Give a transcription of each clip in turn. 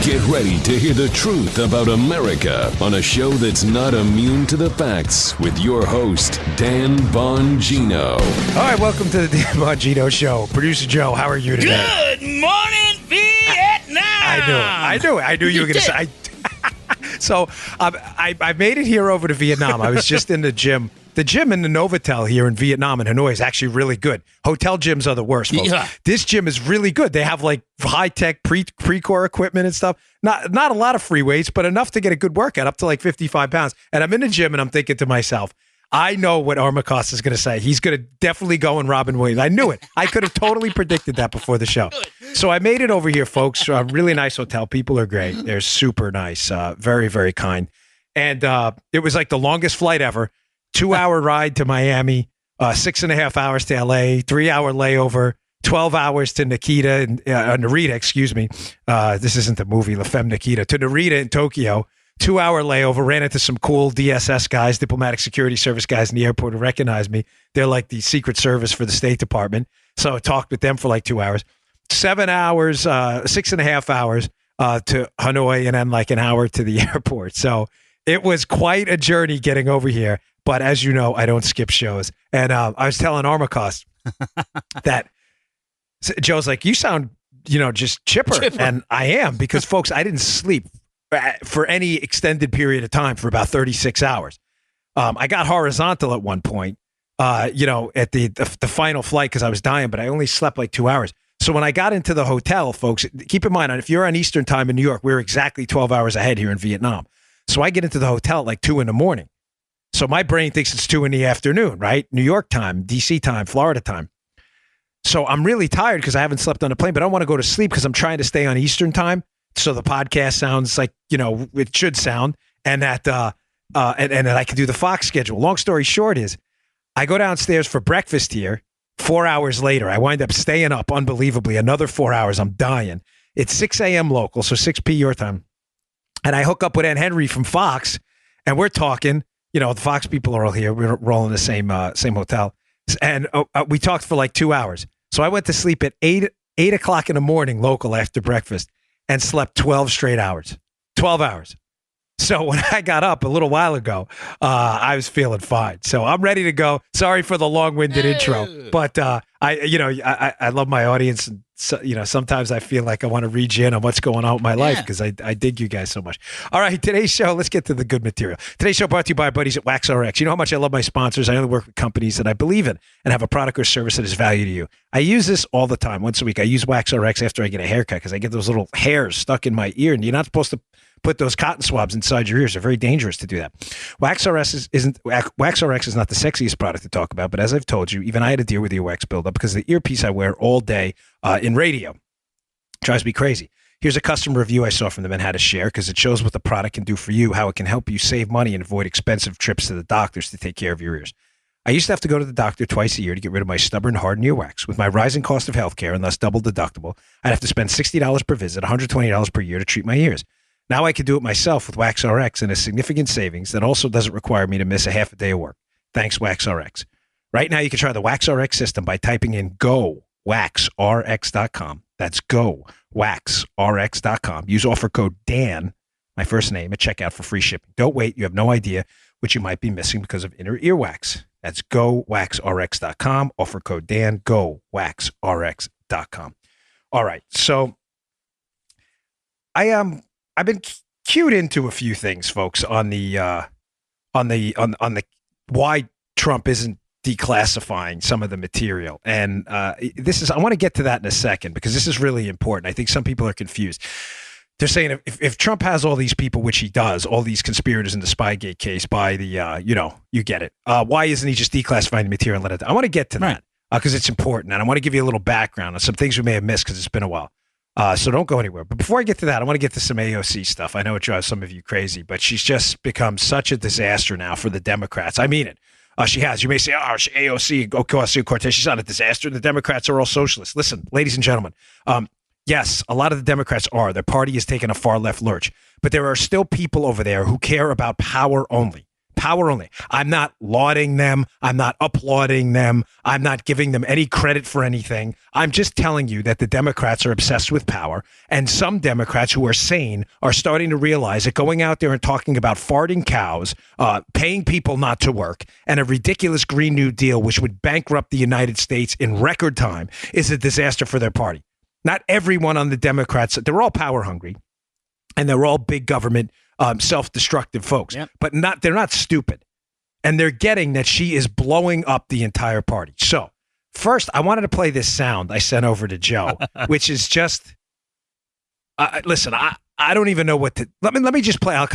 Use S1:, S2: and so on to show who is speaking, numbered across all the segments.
S1: Get ready to hear the truth about America on a show that's not immune to the facts with your host, Dan Bongino.
S2: All right, welcome to the Dan Bongino Show. Producer Joe, how are you today?
S3: Good morning, Vietnam.
S2: I knew you were going to say. So I made it here over to Vietnam. I was just in the gym. The gym in the Novotel here in Vietnam and Hanoi is actually really good. Hotel gyms are the worst, folks.
S3: Yeah.
S2: This gym is really good. They have like high-tech pre-core equipment and stuff. Not a lot of free weights, but enough to get a good workout, up to like 55 pounds. And I'm in the gym and I'm thinking to myself, I know what Armacost is going to say. He's going to definitely go in Robin Williams. I knew it. I could have totally predicted that before the show. So I made it over here, folks. Really nice hotel. People are great. They're super nice. Very, very kind. And it was like the longest flight ever. 2-hour ride to Miami, 6.5 hours to LA, 3-hour layover, 12 hours to Narita, excuse me. This isn't the movie, La Femme Nikita, to Narita in Tokyo. 2-hour layover, ran into some cool DSS guys, diplomatic security service guys in the airport who recognized me. They're like the Secret Service for the State Department. So I talked with them for like 2 hours. 7 hours, 6.5 hours to Hanoi, and then like an hour to the airport. So it was quite a journey getting over here. But as you know, I don't skip shows. And I was telling Armacost that Joe's like, you sound, just chipper. And I am, because folks, I didn't sleep for any extended period of time for about 36 hours. I got horizontal at one point, at the final flight because I was dying, but I only slept like 2 hours. So when I got into the hotel, folks, keep in mind, if you're on Eastern time in New York, we're exactly 12 hours ahead here in Vietnam. So I get into the hotel at like 2 a.m. So my brain thinks it's 2 p.m, right? New York time, DC time, Florida time. So I'm really tired because I haven't slept on a plane, but I don't want to go to sleep because I'm trying to stay on Eastern time. So the podcast sounds like, it should sound, and that and that I can do the Fox schedule. Long story short is I go downstairs for breakfast here. 4 hours later, I wind up staying up unbelievably another 4 hours. I'm dying. It's 6 a.m. local, so 6 p. your time. And I hook up with Aunt Henry from Fox, and we're talking. The Fox people are all here. We're all in the same hotel. And we talked for like 2 hours. So I went to sleep at 8 o'clock in the morning local after breakfast and slept 12 straight hours. 12 hours. So when I got up a little while ago, I was feeling fine. So I'm ready to go. Sorry for the long-winded intro, but I love my audience. And sometimes I feel like I want to read you in on what's going on with my life because I dig you guys so much. All right, today's show, let's get to the good material. Today's show brought to you by our buddies at WaxRx. You know how much I love my sponsors. I only work with companies that I believe in and have a product or service that is value to you. I use this all the time. Once a week, I use WaxRx after I get a haircut because I get those little hairs stuck in my ear, and you're not supposed to put those cotton swabs inside your ears. They're very dangerous to do that. WaxRx is not the sexiest product to talk about, but as I've told you, even I had to deal with earwax buildup because the earpiece I wear all day in radio drives me crazy. Here's a customer review I saw from them and had to share because it shows what the product can do for you, how it can help you save money and avoid expensive trips to the doctors to take care of your ears. I used to have to go to the doctor twice a year to get rid of my stubborn, hardened earwax. With my rising cost of healthcare and thus double deductible, I'd have to spend $60 per visit, $120 per year to treat my ears. Now I can do it myself with WaxRx, and a significant savings that also doesn't require me to miss a half a day of work. Thanks, WaxRx. Right now, you can try the WaxRx system by typing in GoWaxRx.com. That's GoWaxRx.com. Use offer code Dan, my first name, at checkout for free shipping. Don't wait. You have no idea what you might be missing because of inner earwax. That's GoWaxRx.com. Offer code Dan, GoWaxRx.com. All right, so I've been cued into a few things, folks, on the why Trump isn't declassifying some of the material, and I want to get to that in a second because this is really important. I think some people are confused. They're saying if Trump has all these people, which he does, all these conspirators in the Spygate case by the you get it. Why isn't he just declassifying the material and let it? I want to get to that because it's important, and I want to give you a little background on some things we may have missed because it's been a while. So don't go anywhere. But before I get to that, I want to get to some AOC stuff. I know it drives some of you crazy, but she's just become such a disaster now for the Democrats. I mean it. She has. You may say, AOC, Ocasio-Cortez, she's not a disaster. The Democrats are all socialists. Listen, ladies and gentlemen, yes, a lot of the Democrats are. Their party has taken a far left lurch. But there are still people over there who care about power only. power only. I'm not lauding them. I'm not applauding them. I'm not giving them any credit for anything. I'm just telling you that the Democrats are obsessed with power, and some Democrats who are sane are starting to realize that going out there and talking about farting cows, paying people not to work, and a ridiculous Green New Deal, which would bankrupt the United States in record time, is a disaster for their party. Not everyone on the Democrats, they're all power hungry, and they're all big government, self-destructive folks, but they're not stupid. And they're getting that she is blowing up the entire party. So first, I wanted to play this sound I sent over to Joe, which is just, listen, I don't even know what to, let me just play. I'll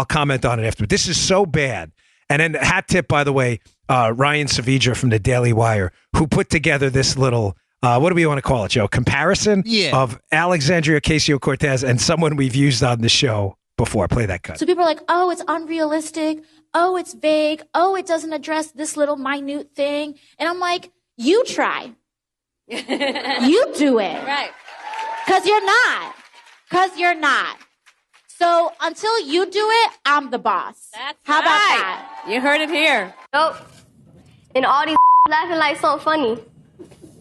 S2: comment on it after. This is so bad. And then hat tip, by the way, Ryan Savidra from the Daily Wire, who put together this little, what do we want to call it, Joe? Comparison of Alexandria Ocasio-Cortez and someone we've used on the show before. Play that cut.
S4: So people are like, oh, it's unrealistic. Oh, it's vague. Oh, it doesn't address this little minute thing. And I'm like, you try. You do it.
S5: Right.
S4: Because you're not. So until you do it, I'm the boss. How about that?
S5: You heard it here.
S6: Nope. And all these laughing like so funny.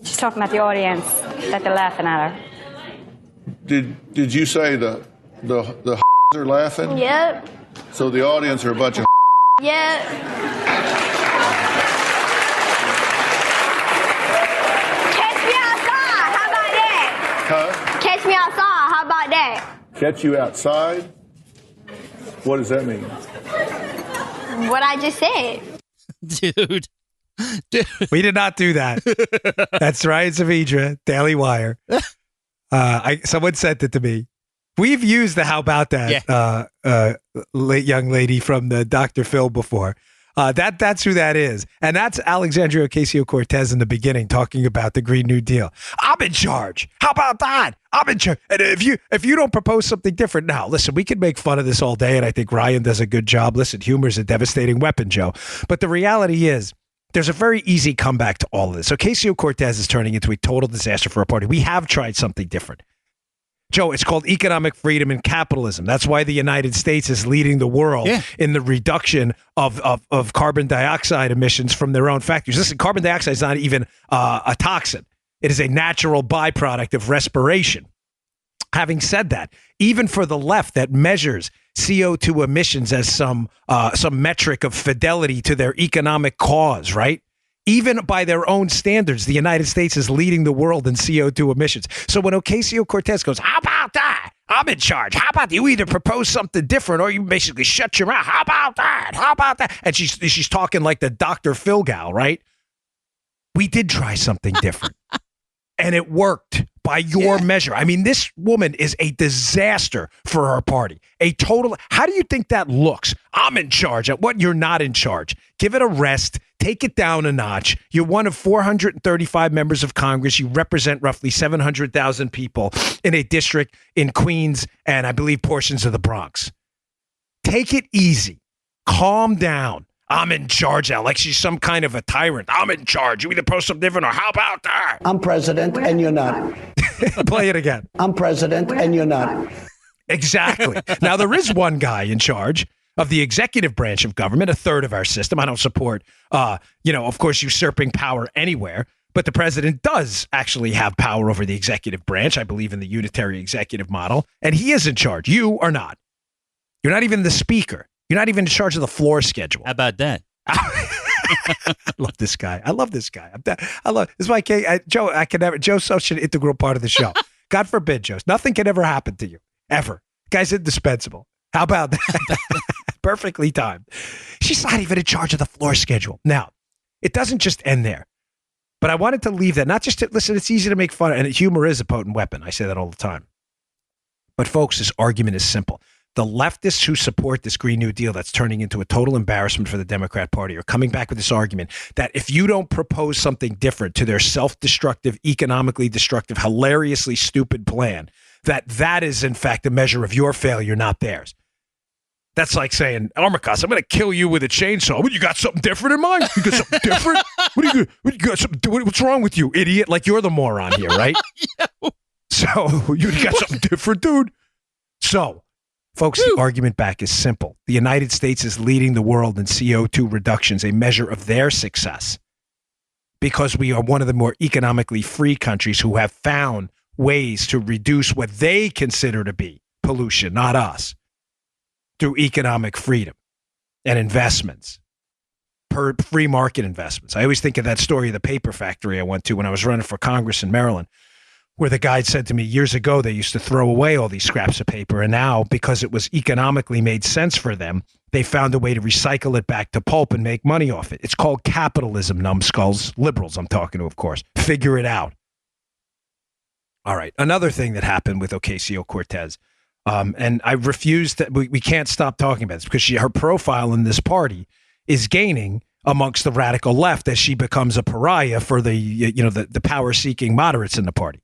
S7: She's talking about the audience, that they're laughing at her.
S8: Did you say the are laughing?
S6: Yep.
S8: So the audience are a bunch of
S6: Yep. Catch me outside. How about that?
S8: Huh?
S6: Catch me outside. How about that?
S8: Catch you outside? What does that mean?
S6: What I just said.
S9: Dude.
S2: We did not do that. That's Ryan Savidra, Daily Wire. Someone sent it to me. We've used the how about that late young lady from the Dr. Phil before. That's who that is. And that's Alexandria Ocasio-Cortez in the beginning talking about the Green New Deal. I'm in charge. How about that? I'm in charge. And if you don't propose something different now, listen, we could make fun of this all day, and I think Ryan does a good job. Listen, humor is a devastating weapon, Joe. But the reality is, there's a very easy comeback to all of this. Ocasio-Cortez is turning into a total disaster for our party. We have tried something different. Joe, it's called economic freedom and capitalism. That's why the United States is leading the world in the reduction of carbon dioxide emissions from their own factories. Listen, carbon dioxide is not even a toxin. It is a natural byproduct of respiration. Having said that, even for the left that measures CO2 emissions as some metric of fidelity to their economic cause, right? Even by their own standards, the United States is leading the world in CO2 emissions. So when Ocasio-Cortez goes, how about that? I'm in charge. How about you either propose something different or you basically shut your mouth? How about that? How about that? And she's talking like the Dr. Phil gal, right? We did try something different. And it worked by your measure. I mean, this woman is a disaster for our party. A total. How do you think that looks? I'm in charge. At what? You're not in charge. Give it a rest. Take it down a notch. You're one of 435 members of Congress. You represent roughly 700,000 people in a district in Queens and I believe portions of the Bronx. Take it easy. Calm down. I'm in charge now, like she's some kind of a tyrant. I'm in charge. You either post something different or how about that?
S10: I'm president and you're not.
S2: Play it again.
S10: I'm president and you're not.
S2: Exactly. Now, there is one guy in charge of the executive branch of government, a third of our system. I don't support, of course, usurping power anywhere. But the president does actually have power over the executive branch. I believe in the unitary executive model. And he is in charge. You are not. You're not even the speaker. You're not even in charge of the floor schedule.
S9: How about that?
S2: I love this guy. I love this guy. This is why Joe. Joe's such an integral part of the show. God forbid, Joe. Nothing can ever happen to you ever. Guy's indispensable. How about that? Perfectly timed. She's not even in charge of the floor schedule. Now, it doesn't just end there. But I wanted to leave that. Not just to listen. It's easy to make fun of, and humor is a potent weapon. I say that all the time. But folks, this argument is simple. The leftists who support this Green New Deal that's turning into a total embarrassment for the Democrat Party are coming back with this argument that if you don't propose something different to their self-destructive, economically destructive, hilariously stupid plan, that is, in fact, a measure of your failure, not theirs. That's like saying, Armacos, I'm going to kill you with a chainsaw. What, you got something different in mind? You got something different? What's wrong with you, idiot? Like you're the moron here, right? So you got something different, dude. So Folks, the argument back is simple. The United States is leading the world in CO2 reductions, a measure of their success, because we are one of the more economically free countries who have found ways to reduce what they consider to be pollution, not us, through economic freedom and investments, free market investments. I always think of that story of the paper factory I went to when I was running for Congress in Maryland, where the guy said to me years ago they used to throw away all these scraps of paper, and now, because it was economically made sense for them, they found a way to recycle it back to pulp and make money off it. It's called capitalism, numbskulls. Liberals I'm talking to, of course. Figure it out. All right. Another thing that happened with Ocasio-Cortez, and I refuse that we can't stop talking about this, because her profile in this party is gaining amongst the radical left as she becomes a pariah for the power-seeking moderates in the party.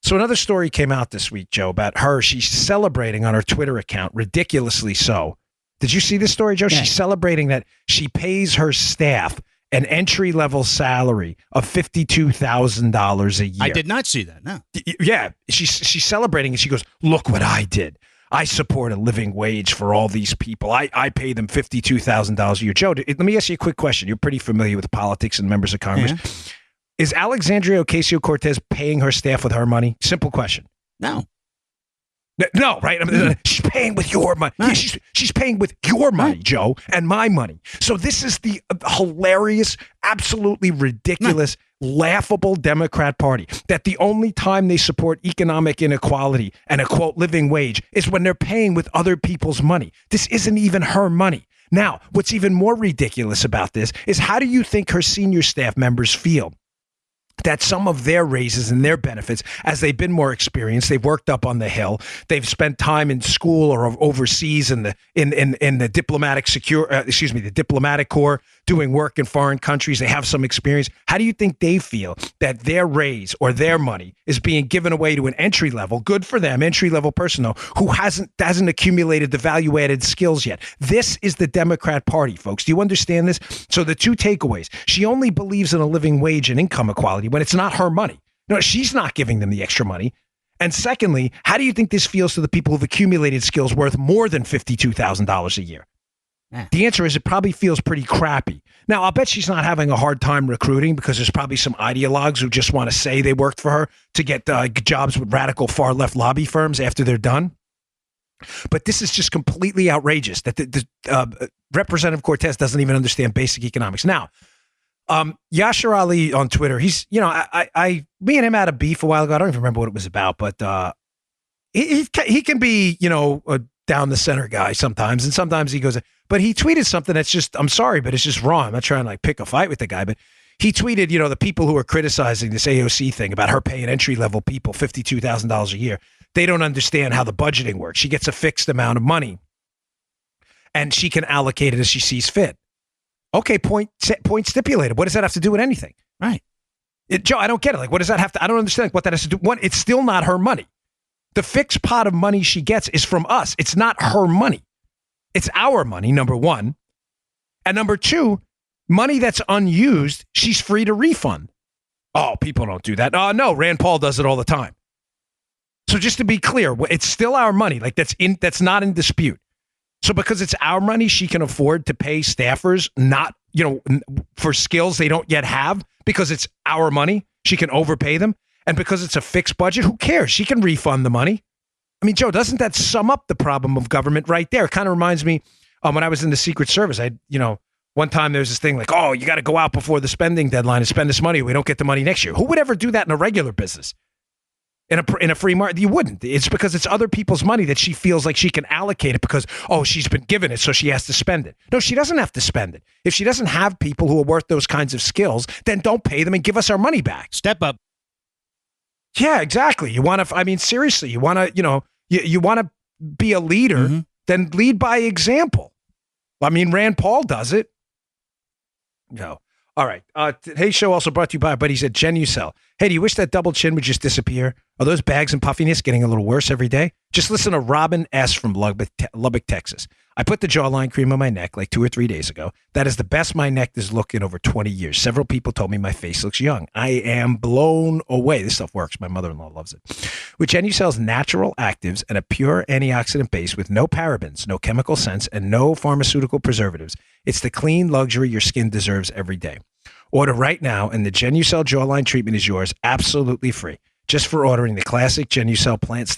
S2: So another story came out this week, Joe, about her. She's celebrating on her Twitter account, ridiculously so. Did you see this story, Joe? Yeah. She's celebrating that she pays her staff an entry-level salary of $52,000 a year.
S5: I did not see that, no.
S2: Yeah, she's celebrating, and she goes, look what I did. I support a living wage for all these people. I pay them $52,000 a year. Joe, let me ask you a quick question. You're pretty familiar with politics and members of Congress. Yeah. Is Alexandria Ocasio-Cortez paying her staff with her money? Simple question.
S5: No.
S2: No, right? I mean, she's paying with your money. Right. Yeah, she's paying with your money, right, Joe, and my money. So this is the hilarious, absolutely ridiculous, laughable Democrat Party, that the only time they support economic inequality and a, quote, living wage is when they're paying with other people's money. This isn't even her money. Now, what's even more ridiculous about this is, how do you think her senior staff members feel that some of their raises and their benefits, as they've been more experienced, they've worked up on the Hill, they've spent time in school or overseas in the diplomatic the diplomatic corps, doing work in foreign countries, they have some experience. How do you think they feel that their raise or their money is being given away to an entry level, good for them, entry level person though, who hasn't accumulated the value added skills yet? This is the Democrat Party, folks. Do you understand this? So the two takeaways: she only believes in a living wage and income equality when it's not her money. No, she's not giving them the extra money. And secondly, how do you think this feels to the people who've accumulated skills worth more than $52,000 a year? The answer is, it probably feels pretty crappy. Now, I'll bet she's not having a hard time recruiting, because there's probably some ideologues who just want to say they worked for her to get jobs with radical far left lobby firms after they're done. But this is just completely outrageous that the Representative Cortez doesn't even understand basic economics. Now, Yashar Ali on Twitter, he's, me and him had a beef a while ago. I don't even remember what it was about, but he can be, a down the center guy sometimes, and sometimes he goes, but he tweeted something that's just, I'm sorry, but it's just wrong. I'm not trying to pick a fight with the guy, but he tweeted, the people who are criticizing this AOC thing about her paying entry level people $52,000 a year, they don't understand how the budgeting works. She gets a fixed amount of money and she can allocate it as she sees fit. Okay, point stipulated. What does that have to do with anything?
S5: Right.
S2: Joe, I don't get it. What does that have to, I don't understand what that has to do. One, it's still not her money. The fixed pot of money she gets is from us. It's not her money. It's our money, number one. And number two, money that's unused, she's free to refund. Oh, people don't do that. No, Rand Paul does it all the time. So just to be clear, it's still our money. That's not in dispute. So because it's our money, she can afford to pay staffers not, for skills they don't yet have, because it's our money. She can overpay them. And because it's a fixed budget, who cares? She can refund the money. I mean, Joe, doesn't that sum up the problem of government right there? It kind of reminds me when I was in the Secret Service. One time there was this thing like, oh, you got to go out before the spending deadline and spend this money. We don't get the money next year. Who would ever do that in a regular business? In a free market? You wouldn't. It's because it's other people's money that she feels like she can allocate it because, she's been given it, so she has to spend it. No, she doesn't have to spend it. If she doesn't have people who are worth those kinds of skills, then don't pay them and give us our money back.
S5: Step up.
S2: Yeah, exactly. You want to, seriously, you want to, you want to be a leader, then lead by example. Rand Paul does it. No. All right. Today's show also brought to you by our buddies at Genucel. Hey, do you wish that double chin would just disappear? Are those bags and puffiness getting a little worse every day? Just listen to Robin S. from Lubbock, Texas. I put the jawline cream on my neck like 2 or 3 days ago. That is the best my neck has looked in over 20 years. Several people told me my face looks young. I am blown away. This stuff works. My mother-in-law loves it. With Genucel's natural actives and a pure antioxidant base with no parabens, no chemical scents, and no pharmaceutical preservatives, it's the clean luxury your skin deserves every day. Order right now, and the Genucel jawline treatment is yours absolutely free. Just for ordering the classic Genucel plant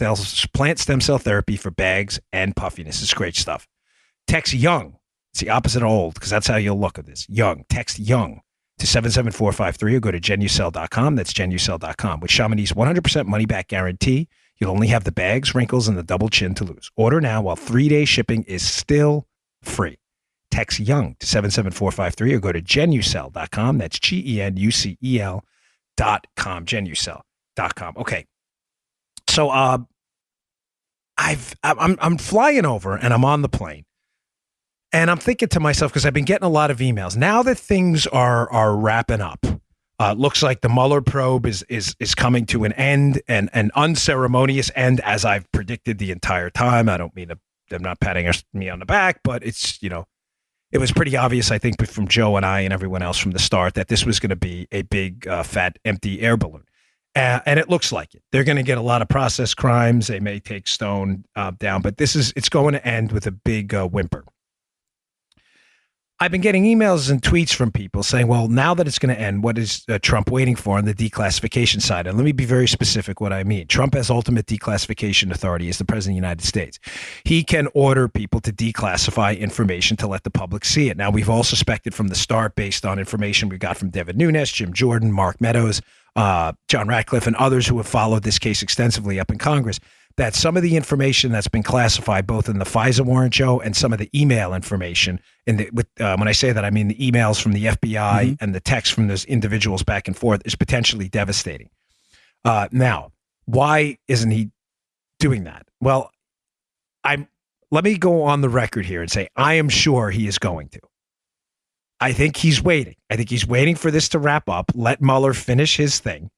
S2: stem cell therapy for bags and puffiness. It's great stuff. Text YOUNG. It's the opposite of old because that's how you'll look at this. YOUNG. Text YOUNG to 77453 or go to Genucel.com. That's Genucel.com. With Chamonix's 100% money-back guarantee, you'll only have the bags, wrinkles, and the double chin to lose. Order now while 3-day shipping is still free. Text YOUNG to 77453 or go to Genucel.com. That's Genucel.com. Genucel.com. Okay. So I'm flying over and I'm on the plane. And I'm thinking to myself, because I've been getting a lot of emails, now that things are wrapping up, looks like the Mueller probe is coming to an end, and an unceremonious end, as I've predicted the entire time. I don't mean they're not patting me on the back, but it's, it was pretty obvious, I think, from Joe and I and everyone else from the start that this was going to be a big, fat, empty air balloon. And it looks like it. They're going to get a lot of process crimes. They may take Stone down, but it's going to end with a big whimper. I've been getting emails and tweets from people saying, well, now that it's going to end, what is Trump waiting for on the declassification side? And let me be very specific what I mean. Trump has ultimate declassification authority as the president of the United States. He can order people to declassify information to let the public see it. Now, we've all suspected from the start, based on information we got from Devin Nunes, Jim Jordan, Mark Meadows, John Ratcliffe, and others who have followed this case extensively up in Congress, that some of the information that's been classified, both in the FISA warrant, Joe, and some of the email information, when I say that, I mean the emails from the FBI and the texts from those individuals back and forth, is potentially devastating. Now, why isn't he doing that? Well, let me go on the record here and say I am sure he is going to. I think he's waiting. I think he's waiting for this to wrap up, let Mueller finish his thing.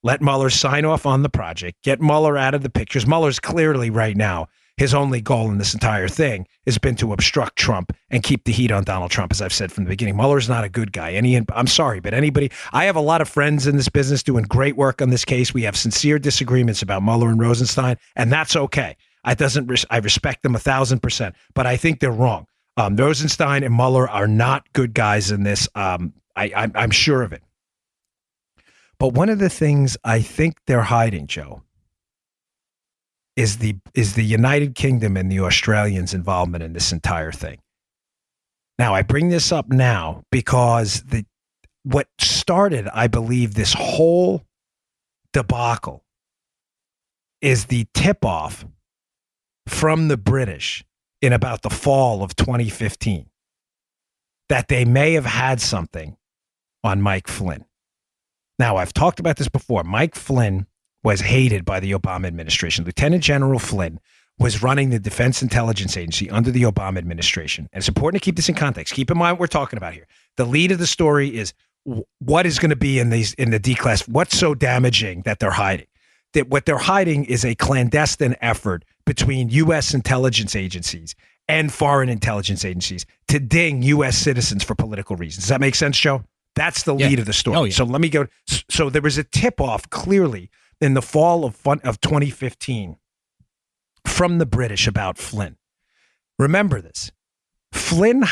S2: Let Mueller sign off on the project, get Mueller out of the pictures. Mueller's clearly right now, his only goal in this entire thing has been to obstruct Trump and keep the heat on Donald Trump, as I've said from the beginning. Mueller's not a good guy. I'm sorry, but I have a lot of friends in this business doing great work on this case. We have sincere disagreements about Mueller and Rosenstein, and that's okay. I respect them 1,000%, but I think they're wrong. Rosenstein and Mueller are not good guys in this. I'm sure of it. But one of the things I think they're hiding, Joe, is the United Kingdom and the Australians' involvement in this entire thing. Now, I bring this up now because what started, I believe, this whole debacle is the tip-off from the British in about the fall of 2015 that they may have had something on Mike Flynn. Now, I've talked about this before. Mike Flynn was hated by the Obama administration. Lieutenant General Flynn was running the Defense Intelligence Agency under the Obama administration. And it's important to keep this in context. Keep in mind what we're talking about here. The lead of the story is what is going to be in the declass. What's so damaging that they're hiding? That what they're hiding is a clandestine effort between U.S. intelligence agencies and foreign intelligence agencies to ding U.S. citizens for political reasons. Does that make sense, Joe? That's the lead of the story. Oh, yeah. So let me go. So there was a tip-off clearly in the fall of 2015 from the British about Flynn. Remember this. Flynn's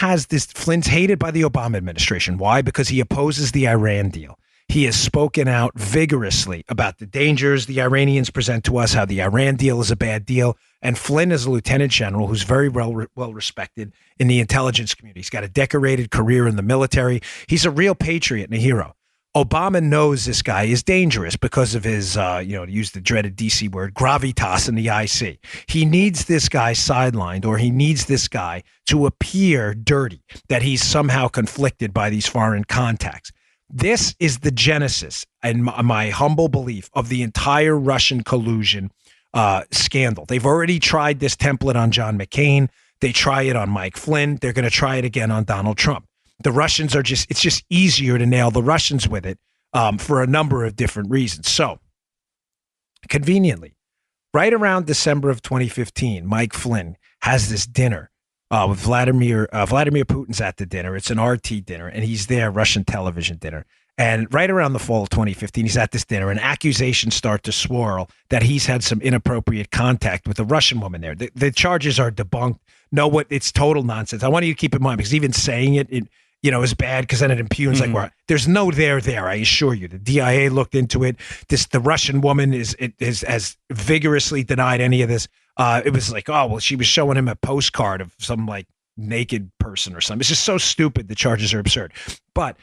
S2: hated by the Obama administration. Why? Because he opposes the Iran deal. He has spoken out vigorously about the dangers the Iranians present to us, how the Iran deal is a bad deal. And Flynn is a lieutenant general who's very well respected in the intelligence community. He's got a decorated career in the military. He's a real patriot and a hero. Obama knows this guy is dangerous because of his, to use the dreaded DC word, gravitas in the IC. He needs this guy sidelined, or he needs this guy to appear dirty, that he's somehow conflicted by these foreign contacts. This is the genesis, in my humble belief, of the entire Russian collusion scandal. They've already tried this template on John McCain. They try it on Mike Flynn. They're going to try it again on Donald Trump. The Russians it's just easier to nail the Russians with it for a number of different reasons. So, conveniently, right around December of 2015, Mike Flynn has this dinner with Vladimir Putin's at the dinner. It's an RT dinner, and he's there, Russian television dinner. And right around the fall of 2015, he's at this dinner, and accusations start to swirl that he's had some inappropriate contact with a Russian woman there. The charges are debunked. It's total nonsense. I want you to keep in mind, because even saying it is bad, because then it impugns there's no there. I assure you, the DIA looked into it. The Russian woman has vigorously denied any of this. It was like, oh well, she was showing him a postcard of some like naked person or something. It's just so stupid. The charges are absurd, but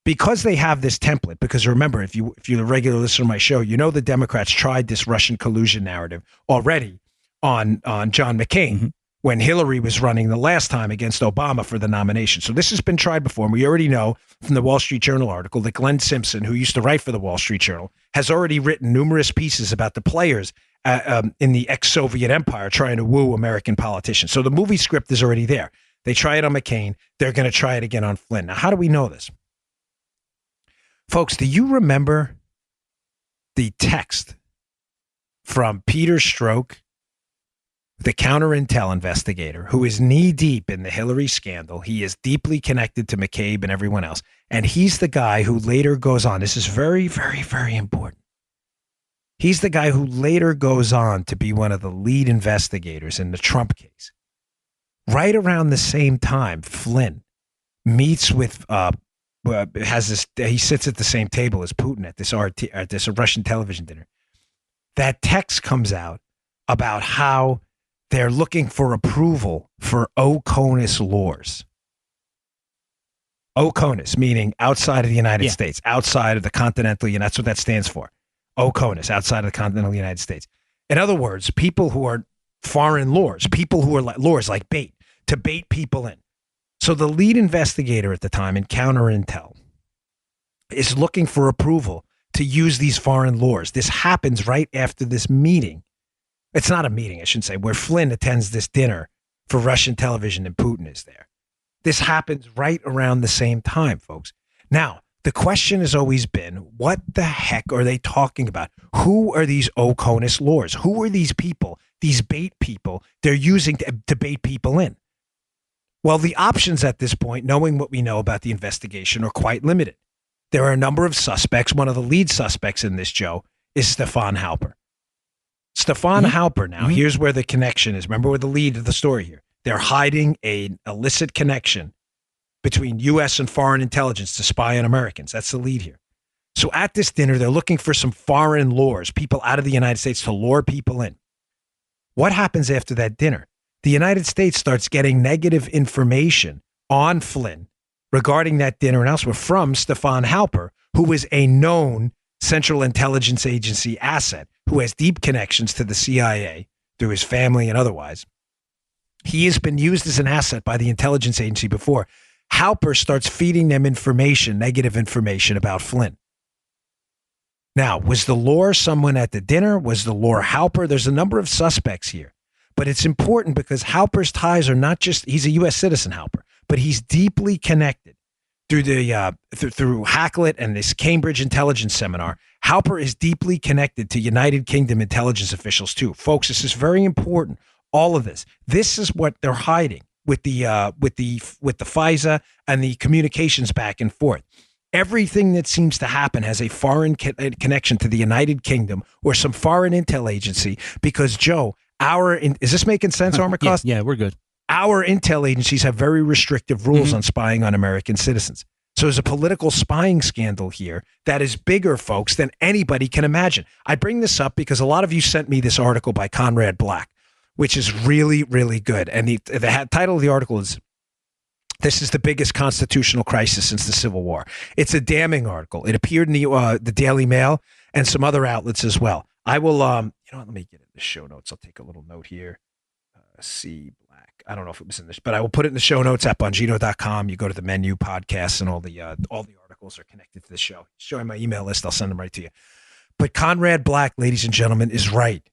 S2: because they have this template, because remember, if you're a regular listener to my show, you know the Democrats tried this Russian collusion narrative already on John McCain when Hillary was running the last time against Obama for the nomination. So this has been tried before, and we already know from the Wall Street Journal article that Glenn Simpson, who used to write for the Wall Street Journal, has already written numerous pieces about the players in the ex-Soviet empire trying to woo American politicians. So the movie script is already there. They try it on McCain. They're going to try it again on Flynn. Now, how do we know this? Folks, do you remember the text from Peter Strzok, the counterintel investigator, who is knee-deep in the Hillary scandal? He is deeply connected to McCabe and everyone else. And he's the guy who later goes on. This is very, very, very important. He's the guy who later goes on to be one of the lead investigators in the Trump case. Right around the same time, Flynn meets with he sits at the same table as Putin at this Russian television dinner. That text comes out about how they're looking for approval for OCONUS laws. OCONUS, meaning outside of the United States, outside of the continental, and that's what that stands for. OCONUS, outside of the continental United States. In other words, people who are foreign laws, people who are like laws like bait, to bait people in. So the lead investigator at the time in counterintel is looking for approval to use these foreign laws. This happens right after this meeting. It's not a meeting, I shouldn't say, where Flynn attends this dinner for Russian television and Putin is there. This happens right around the same time, folks. Now, the question has always been, what the heck are they talking about? Who are these OCONUS laws? Who are these people, these bait people they're using to bait people in? Well, the options at this point, knowing what we know about the investigation, are quite limited. There are a number of suspects. One of the lead suspects in this, Joe, is Stefan Halper. Stefan Halper, now, here's where the connection is. Remember, with the lead of the story here. They're hiding an illicit connection between U.S. and foreign intelligence to spy on Americans. That's the lead here. So at this dinner, they're looking for some foreign lures, people out of the United States to lure people in. What happens after that dinner? The United States starts getting negative information on Flynn regarding that dinner and elsewhere from Stefan Halper, who is a known Central Intelligence Agency asset, who has deep connections to the CIA through his family and otherwise. He has been used as an asset by the intelligence agency before. Halper starts feeding them information, negative information about Flynn. Now, was the lure someone at the dinner? Was the lure Halper? There's a number of suspects here. But it's important because Halper's ties are not just, he's a U.S. citizen, Halper, but he's deeply connected through through Hackett and this Cambridge intelligence seminar. Halper is deeply connected to United Kingdom intelligence officials too. Folks, this is very important. All of this. This is what they're hiding with the FISA and the communications back and forth. Everything that seems to happen has a foreign connection to the United Kingdom or some foreign intel agency because, Joe, is this making sense, Armacost?
S5: Yeah, we're good.
S2: Our intel agencies have very restrictive rules on spying on American citizens. So there's a political spying scandal here that is bigger, folks, than anybody can imagine. I bring this up because a lot of you sent me this article by Conrad Black, which is really, really good. And the title of the article is, "This is the biggest constitutional crisis since the Civil War." It's a damning article. It appeared in the Daily Mail and some other outlets as well. I will, let me get in the show notes. I'll take a little note here. C. Black. I don't know if it was in this, but I will put it in the show notes at Bongino.com. You go to the menu, podcasts, and all the articles are connected to the show. Showing my email list, I'll send them right to you. But Conrad Black, ladies and gentlemen, is right.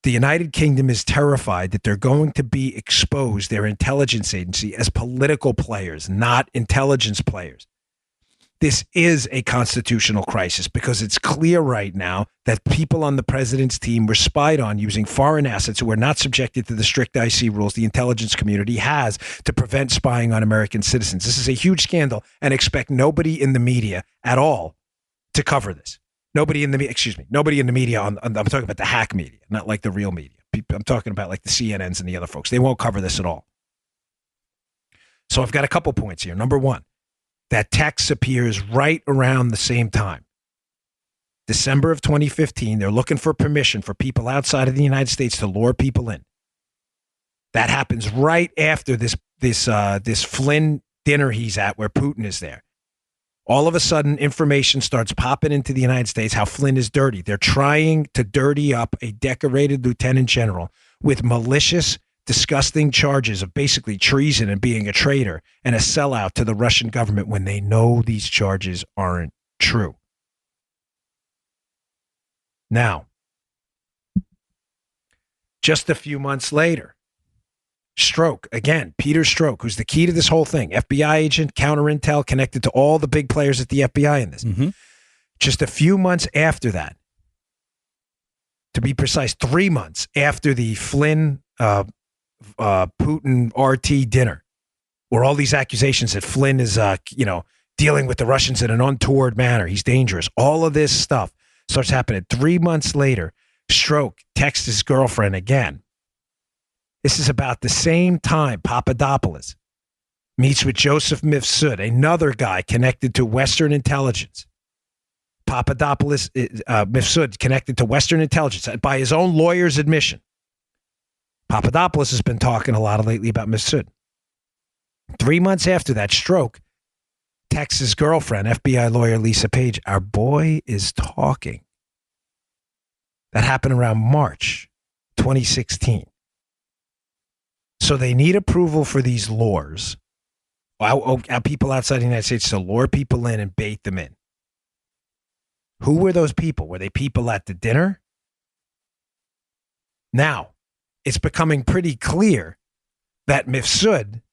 S2: The United Kingdom is terrified that they're going to be exposed, their intelligence agency, as political players, not intelligence players. This is a constitutional crisis because it's clear right now that people on the president's team were spied on using foreign assets who are not subjected to the strict IC rules the intelligence community has to prevent spying on American citizens. This is a huge scandal, and expect nobody in the media at all to cover this. Nobody in the media I'm talking about the hack media, not like the real media. I'm talking about like the CNNs and the other folks. They won't cover this at all. So I've got a couple points here. Number one, that text appears right around the same time. December of 2015, they're looking for permission for people outside of the United States to lure people in. That happens right after this Flynn dinner he's at where Putin is there. All of a sudden, information starts popping into the United States how Flynn is dirty. They're trying to dirty up a decorated lieutenant general with malicious, disgusting charges of basically treason and being a traitor and a sellout to the Russian government when they know these charges aren't true. Now, just a few months later, Strzok, again, Peter Strzok, who's the key to this whole thing, FBI agent, counter intel, connected to all the big players at the FBI in this. Mm-hmm. Just a few months after that, to be precise, 3 months after the Flynn Putin RT dinner, where all these accusations that Flynn is, dealing with the Russians in an untoward manner. He's dangerous. All of this stuff starts happening. 3 months later, Strzok texts his girlfriend again. This is about the same time Papadopoulos meets with Joseph Mifsud, another guy connected to Western intelligence. Mifsud connected to Western intelligence by his own lawyer's admission. Papadopoulos has been talking a lot lately about Mifsud. 3 months after that, Strzok texts his girlfriend, FBI lawyer Lisa Page, our boy is talking. That happened around March 2016. So they need approval for these lures. People outside the United States to lure people in and bait them in. Who were those people? Were they people at the dinner? Now, it's becoming pretty clear that Joseph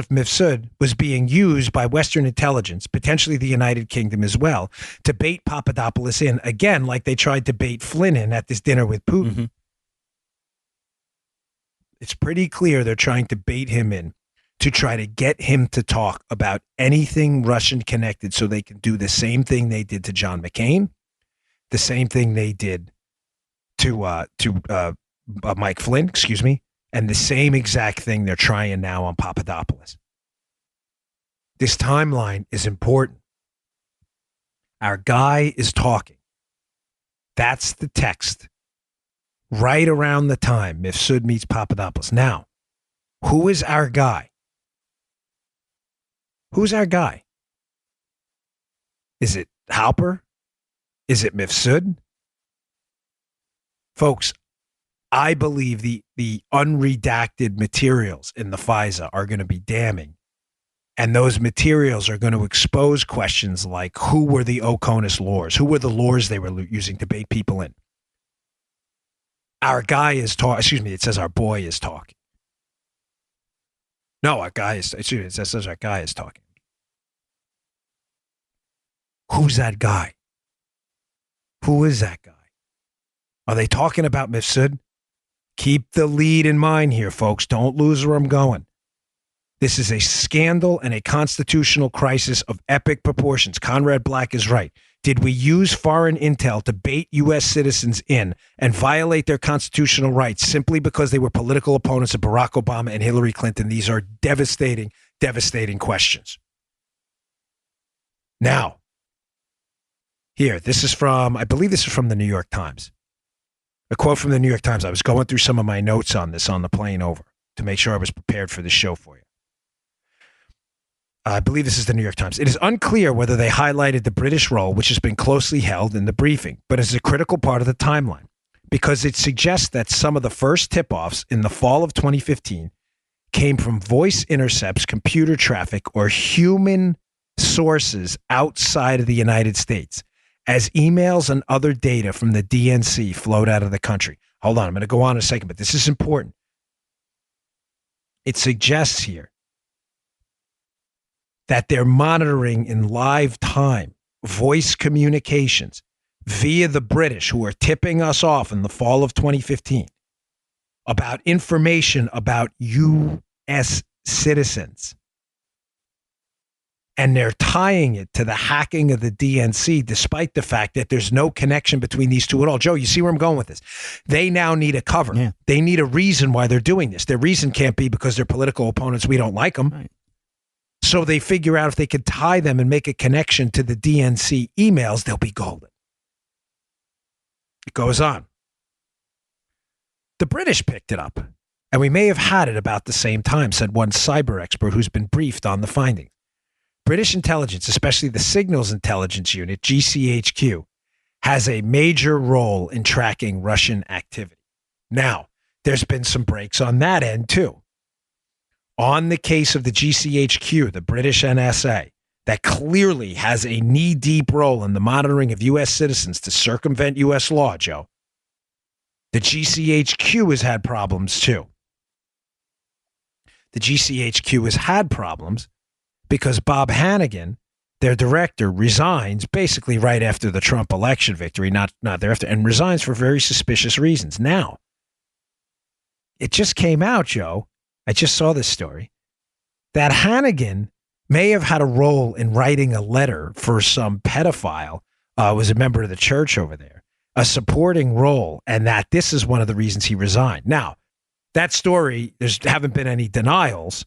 S2: Mifsud was being used by Western intelligence, potentially the United Kingdom as well, to bait Papadopoulos in, again, like they tried to bait Flynn in at this dinner with Putin. Mm-hmm. It's pretty clear they're trying to bait him in to try to get him to talk about anything Russian connected so they can do the same thing they did to John McCain, the same thing they did to Mike Flynn, and the same exact thing they're trying now on Papadopoulos. This timeline is important. Our guy is talking. That's the text. Right around the time Mifsud meets Papadopoulos. Now, who is our guy? Who's our guy? Is it Halper? Is it Mifsud? Folks, I believe the unredacted materials in the FISA are going to be damning. And those materials are going to expose questions like who were the Oconus lures? Who were the lures they were using to bait people in? Our guy is talking. It says our boy is talking. No, it says our guy is talking. Who's that guy? Who is that guy? Are they talking about Mifsud? Keep the lead in mind here, folks. Don't lose where I'm going. This is a scandal and a constitutional crisis of epic proportions. Conrad Black is right. Did we use foreign intel to bait U.S. citizens in and violate their constitutional rights simply because they were political opponents of Barack Obama and Hillary Clinton? These are devastating, devastating questions. Now, here, I believe this is from the New York Times. A quote from the New York Times. I was going through some of my notes on this on the plane over to make sure I was prepared for this show for you. I believe this is the New York Times. It is unclear whether they highlighted the British role, which has been closely held in the briefing, but is a critical part of the timeline because it suggests that some of the first tip-offs in the fall of 2015 came from voice intercepts, computer traffic, or human sources outside of the United States as emails and other data from the DNC flowed out of the country. Hold on, I'm going to go on a second, but this is important. It suggests here that they're monitoring in live time voice communications via the British, who are tipping us off in the fall of 2015 about information about U.S. citizens. And they're tying it to the hacking of the DNC, despite the fact that there's no connection between these two at all. Joe, you see where I'm going with this? They now need a cover. Yeah. They need a reason why they're doing this. Their reason can't be because they're political opponents. We don't like them. Right. So they figure out if they could tie them and make a connection to the DNC emails, they'll be golden. It goes on. The British picked it up, and we may have had it about the same time, said one cyber expert who's been briefed on the findings. British intelligence, especially the Signals Intelligence Unit, GCHQ, has a major role in tracking Russian activity. Now, there's been some breaks on that end, too. On the case of the GCHQ, the British NSA, that clearly has a knee-deep role in the monitoring of U.S. citizens to circumvent U.S. law, Joe, the GCHQ has had problems, too. The GCHQ has had problems because Bob Hannigan, their director, resigns basically right after the Trump election victory, not thereafter, and resigns for very suspicious reasons. Now, it just came out, Joe, I just saw this story, that Hannigan may have had a role in writing a letter for some pedophile, was a member of the church over there, a supporting role, and that this is one of the reasons he resigned. Now, that story, haven't been any denials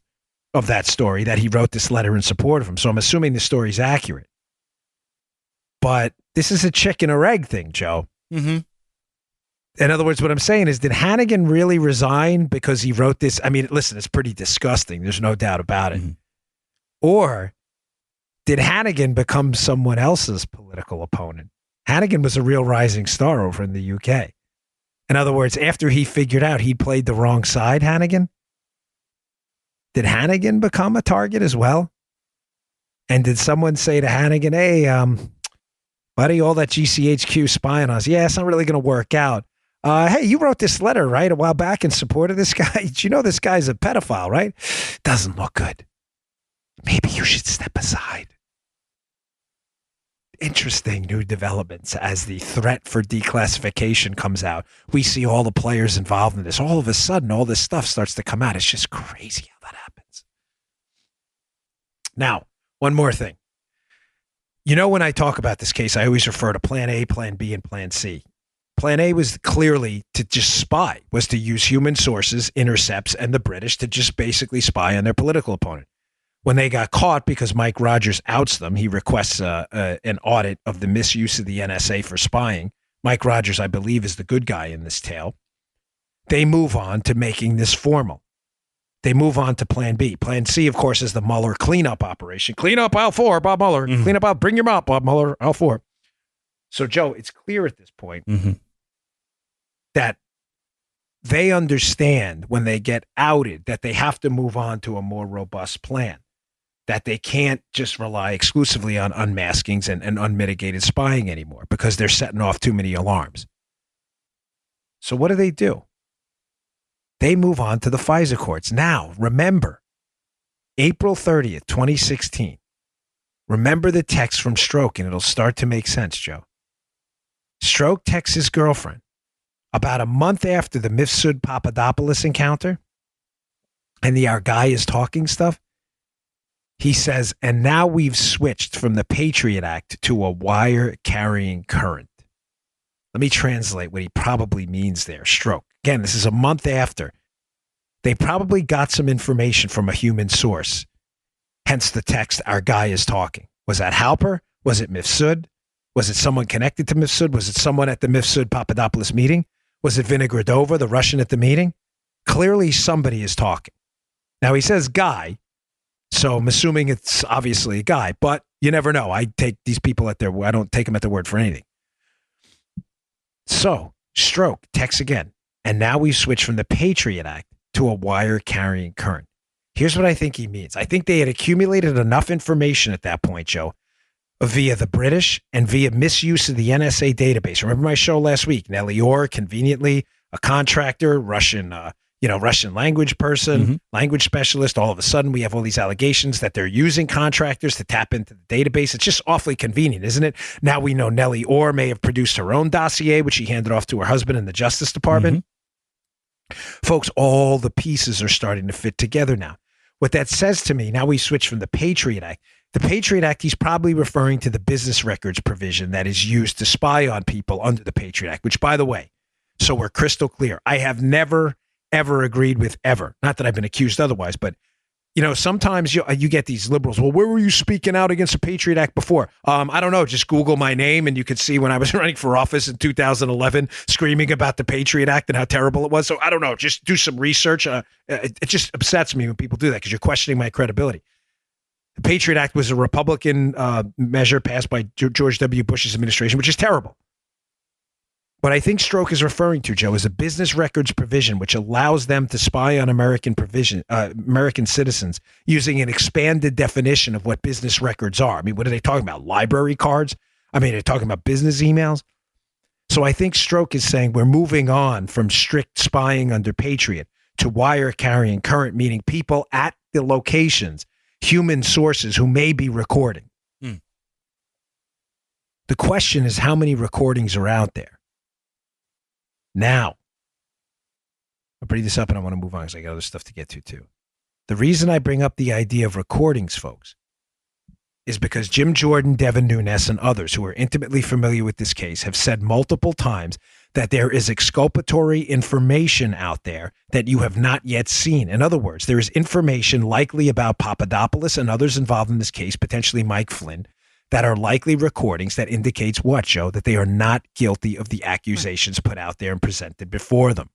S2: of that story, that he wrote this letter in support of him. So I'm assuming the story's accurate. But this is a chicken or egg thing, Joe. Mm-hmm. In other words, what I'm saying is, did Hannigan really resign because he wrote this? I mean, listen, it's pretty disgusting. There's no doubt about it. Mm-hmm. Or did Hannigan become someone else's political opponent? Hannigan was a real rising star over in the UK. In other words, after he figured out he'd played the wrong side, Hannigan, did Hannigan become a target as well? And did someone say to Hannigan, hey, buddy, all that GCHQ spying on us, yeah, it's not really going to work out. Hey, you wrote this letter, right, a while back in support of this guy. Did you know this guy's a pedophile, right? Doesn't look good. Maybe you should step aside. Interesting new developments as the threat for declassification comes out. We see all the players involved in this. All of a sudden, all this stuff starts to come out. It's just crazy how that happens. Now, one more thing. You know, when I talk about this case, I always refer to Plan A, Plan B, and Plan C. Plan A was clearly to just spy, was to use human sources, intercepts, and the British to just basically spy on their political opponent. When they got caught, because Mike Rogers outs them, he requests an audit of the misuse of the NSA for spying. Mike Rogers, I believe, is the good guy in this tale. They move on to making this formal. They move on to Plan B. Plan C, of course, is the Mueller cleanup operation. Clean up aisle 4, Bob Mueller. Mm-hmm. Clean up aisle, bring your mop, Bob Mueller, aisle 4. So, Joe, it's clear at this point that they understand when they get outed that they have to move on to a more robust plan, that they can't just rely exclusively on unmaskings and unmitigated spying anymore because they're setting off too many alarms. So what do? They move on to the FISA courts. Now, remember, April 30th, 2016. Remember the text from Stroke, and it'll start to make sense, Joe. Stroke texts his girlfriend about a month after the Mifsud Papadopoulos encounter and the our guy is talking stuff. He says, and now we've switched from the Patriot Act to a wire carrying current. Let me translate what he probably means there. Stroke. Again, this is a month after. They probably got some information from a human source. Hence the text, our guy is talking. Was that Halper? Was it Mifsud? Was it someone connected to Mifsud? Was it someone at the Mifsud Papadopoulos meeting? Was it Vinogradova, the Russian at the meeting? Clearly somebody is talking. Now he says guy, so I'm assuming it's obviously a guy, but you never know. I take these people at their word. I don't take them at their word for anything. So Stroke texts again, and now we switch from the Patriot Act to a wire carrying current. Here's what I think he means. I think they had accumulated enough information at that point, Joe, via the British and via misuse of the NSA database. Remember my show last week? Nellie Orr, conveniently, a contractor, Russian Russian language person, language specialist. All of a sudden, we have all these allegations that they're using contractors to tap into the database. It's just awfully convenient, isn't it? Now we know Nellie Orr may have produced her own dossier, which she handed off to her husband in the Justice Department. Folks, all the pieces are starting to fit together now. What that says to me, now we switch from the Patriot Act. The Patriot Act, he's probably referring to the business records provision that is used to spy on people under the Patriot Act, which, by the way, so we're crystal clear, I have never ever agreed with ever. Not that I've been accused otherwise, but sometimes you get these liberals. Well, where were you speaking out against the Patriot Act before? I don't know. Just Google my name and you could see when I was running for office in 2011, screaming about the Patriot Act and how terrible it was. So I don't know. Just do some research. It just upsets me when people do that because you're questioning my credibility. The Patriot Act was a Republican measure passed by George W. Bush's administration, which is terrible. What I think Stroke is referring to, Joe, is a business records provision which allows them to spy on American citizens using an expanded definition of what business records are. I mean, what are they talking about? Library cards? I mean, they're talking about business emails. So I think Stroke is saying we're moving on from strict spying under Patriot to wire carrying current, meaning people at the locations, human sources who may be recording. The question is how many recordings are out there? Now, I'll bring this up and I want to move on because I got other stuff to get to too. The reason I bring up the idea of recordings, folks, is because Jim Jordan, Devin Nunes, and others who are intimately familiar with this case have said multiple times that there is exculpatory information out there that you have not yet seen. In other words, there is information likely about Papadopoulos and others involved in this case, potentially Mike Flynn, that are likely recordings that indicates what, Joe? That they are not guilty of the accusations put out there and presented before them.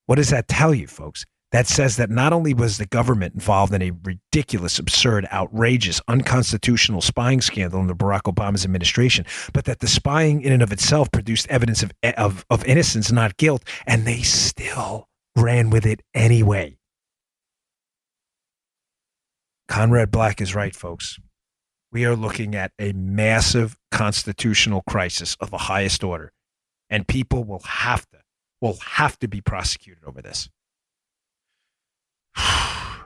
S2: What does that tell you, folks? That says that not only was the government involved in a ridiculous, absurd, outrageous, unconstitutional spying scandal under Barack Obama's administration, but that the spying in and of itself produced evidence of innocence, not guilt, and they still ran with it anyway. Conrad Black is right, folks. We are looking at a massive constitutional crisis of the highest order, and people will have to be prosecuted over this.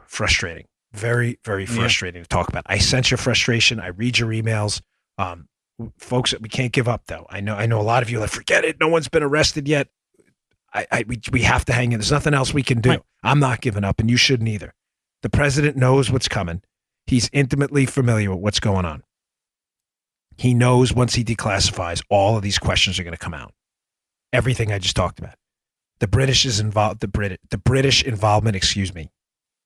S2: Frustrating. Very, very frustrating to talk about. I sense your frustration. I read your emails. Folks, we can't give up, though. I know a lot of you are like, forget it. No one's been arrested yet. We have to hang in. There's nothing else we can do. Right. I'm not giving up, and you shouldn't either. The president knows what's coming. He's intimately familiar with what's going on. He knows once he declassifies, all of these questions are going to come out. Everything I just talked about. The British is involved. The British involvement. Excuse me.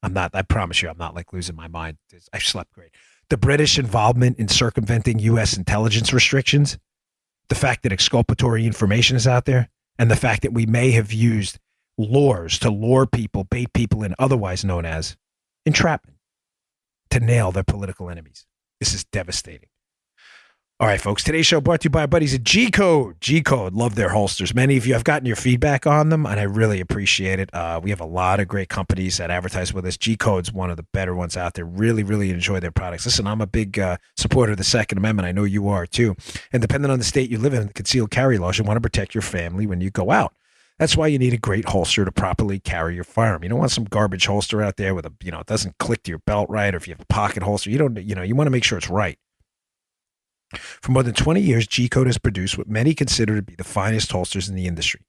S2: I promise you, I'm not like losing my mind. I slept great. The British involvement in circumventing U.S. intelligence restrictions, the fact that exculpatory information is out there, and the fact that we may have used lures to lure people, bait people in, otherwise known as entrapment, to nail their political enemies. This is devastating. All right, folks. Today's show brought to you by our buddies at G-Code. G-Code, love their holsters. Many of you have gotten your feedback on them, and I really appreciate it. We have a lot of great companies that advertise with us. G-Code's one of the better ones out there. Really, really enjoy their products. Listen, I'm a big supporter of the Second Amendment. I know you are, too. And depending on the state you live in, the concealed carry laws, you want to protect your family when you go out. That's why you need a great holster to properly carry your firearm. You don't want some garbage holster out there with it doesn't click to your belt right, or if you have a pocket holster, you want to make sure it's right. For more than 20 years, G-Code has produced what many consider to be the finest holsters in the industry.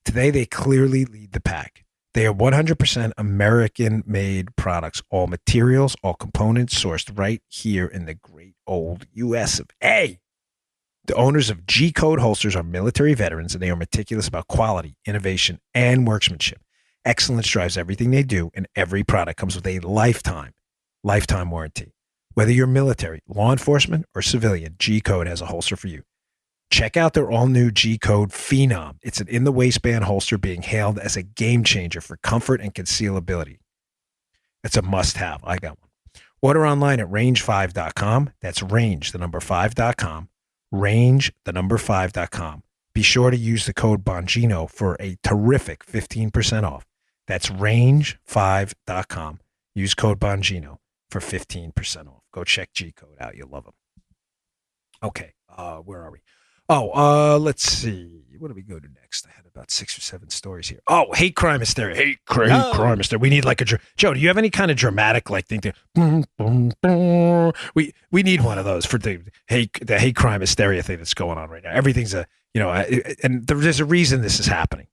S2: Today, they clearly lead the pack. They are 100% American-made products, all materials, all components sourced right here in the great old U.S. of A. The owners of G-Code holsters are military veterans, and they are meticulous about quality, innovation, and workmanship. Excellence drives everything they do, and every product comes with a lifetime warranty. Whether you're military, law enforcement, or civilian, G-Code has a holster for you. Check out their all-new G-Code Phenom. It's an in-the-waistband holster being hailed as a game-changer for comfort and concealability. It's a must-have. I got one. Order online at range5.com. That's range, the number 5.com. Range, the number 5.com. Be sure to use the code Bongino for a terrific 15% off. That's range5.com. Use code Bongino for 15% off. Go check G-Code out. You'll love them. Okay, where are we? Let's see. What do we go to next? I had about 6 or 7 stories here. Oh, hate crime hysteria. Hate crime hysteria. We need like a Joe. Do you have any kind of dramatic like thing? We need one of those for the hate crime hysteria thing that's going on right now. Everything's and there's a reason this is happening.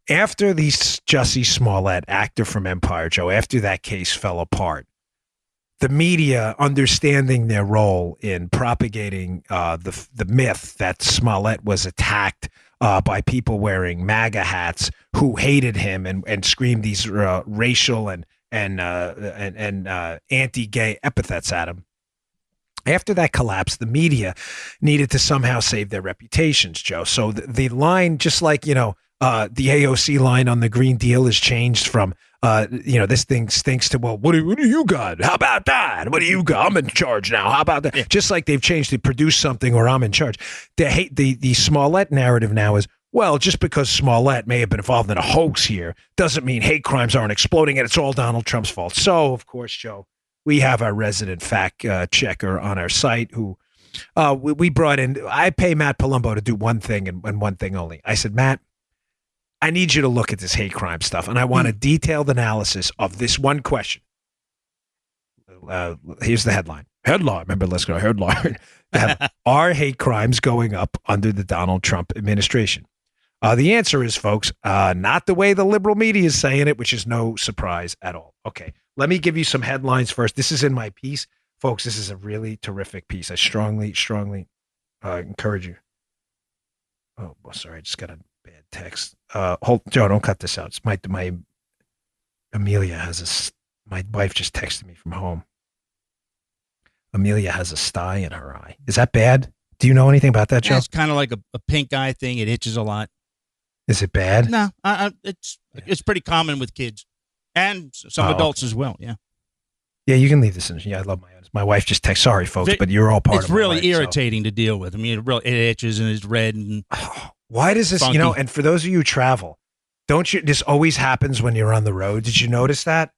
S2: After the Jussie Smollett, actor from Empire, Joe, after that case fell apart, the media, understanding their role in propagating the myth that Smollett was attacked by people wearing MAGA hats who hated him and screamed these racial and anti-gay epithets at him. After that collapse, the media needed to somehow save their reputations, Joe. So the line, just like, the AOC line on the Green Deal has changed from, this thing stinks to, well, what do you got? How about that? What do you got? I'm in charge now. How about that? Yeah. Just like they've changed to produce something or I'm in charge. The Smollett narrative now is, well, just because Smollett may have been involved in a hoax here doesn't mean hate crimes aren't exploding and it's all Donald Trump's fault. So, of course, Joe, we have our resident fact checker on our site who we brought in. I pay Matt Palumbo to do one thing and one thing only. I said, Matt, I need you to look at this hate crime stuff, and I want a detailed analysis of this one question. Here's the headline. Remember, let's go. Headline. Are hate crimes going up under the Donald Trump administration? The answer is, folks, not the way the liberal media is saying it, which is no surprise at all. Okay, let me give you some headlines first. This is in my piece. Folks, this is a really terrific piece. I strongly encourage you. Oh, well, sorry, I just got a bad text. Hold, Joe, don't cut this out. It's my Amelia has my wife just texted me from home. Amelia has a sty in her eye. Is that bad? Do you know anything about that, Joe?
S5: Yeah, it's kind of like a pink eye thing. It itches a lot.
S2: Is it bad?
S5: No, it's pretty common with kids and some adults as well. Yeah.
S2: Yeah, you can leave this in. Yeah, I love my wife just texted. Sorry, folks, but you're all part of it.
S5: It's really irritating to deal with. I mean, it itches and it's red and
S2: why does this,
S5: funky.
S2: And for those of you who travel, don't you, this always happens when you're on the road. Did you notice that?